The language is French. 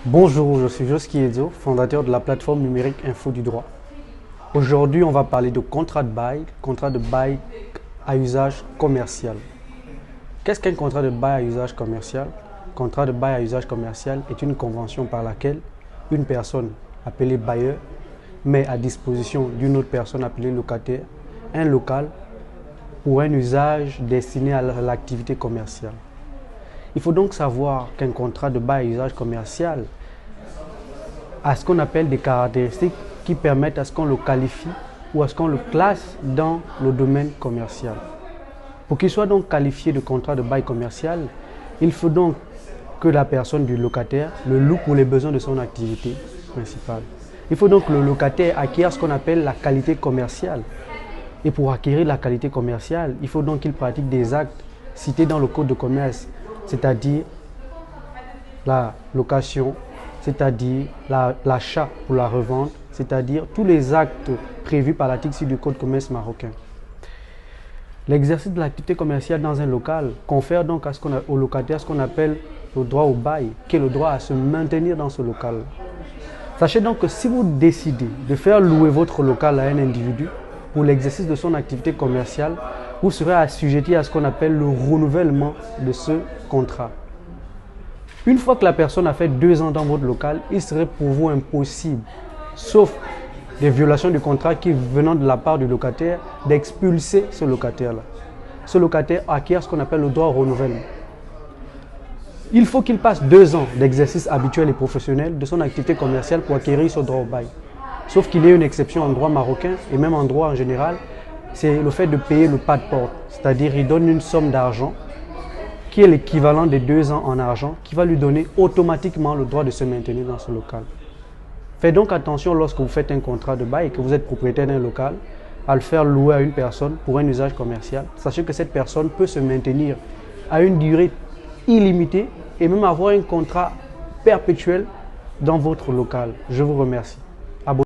Bonjour, je suis Joski Edzo, fondateur de la plateforme numérique Info du droit. Aujourd'hui, on va parler de contrat de bail à usage commercial. Qu'est-ce qu'un contrat de bail à usage commercial? Contrat de bail à usage commercial est une convention par laquelle une personne appelée bailleur met à disposition d'une autre personne appelée locataire un local pour un usage destiné à l'activité commerciale. Il faut donc savoir qu'un contrat de bail à usage commercial a ce qu'on appelle des caractéristiques qui permettent à ce qu'on le qualifie ou à ce qu'on le classe dans le domaine commercial. Pour qu'il soit donc qualifié de contrat de bail commercial, il faut donc que la personne du locataire le loue pour les besoins de son activité principale. Il faut donc que le locataire acquiert ce qu'on appelle la qualité commerciale. Et pour acquérir la qualité commerciale, il faut donc qu'il pratique des actes cités dans le code de commerce, c'est-à-dire la location, c'est-à-dire l'achat ou la revente, c'est-à-dire tous les actes prévus par l'article 6 du code de commerce marocain. L'exercice de l'activité commerciale dans un local confère donc au locataire ce qu'on appelle le droit au bail, qui est le droit à se maintenir dans ce local. Sachez donc que si vous décidez de faire louer votre local à un individu pour l'exercice de son activité commerciale, vous serez assujetti à ce qu'on appelle le renouvellement de ce contrat. Une fois que la personne a fait 2 ans dans votre local, il serait pour vous impossible, sauf des violations du contrat qui venant de la part du locataire, d'expulser ce locataire-là. Ce locataire acquiert ce qu'on appelle le droit au renouvellement. Il faut qu'il passe 2 ans d'exercice habituel et professionnel de son activité commerciale pour acquérir ce droit au bail. Sauf qu'il y a une exception en droit marocain et même en droit en général, c'est le fait de payer le pas de porte. C'est-à-dire il donne une somme d'argent qui est l'équivalent des 2 ans en argent, qui va lui donner automatiquement le droit de se maintenir dans ce local. Faites donc attention lorsque vous faites un contrat de bail et que vous êtes propriétaire d'un local, à le faire louer à une personne pour un usage commercial. Sachez que cette personne peut se maintenir à une durée illimitée et même avoir un contrat perpétuel dans votre local. Je vous remercie.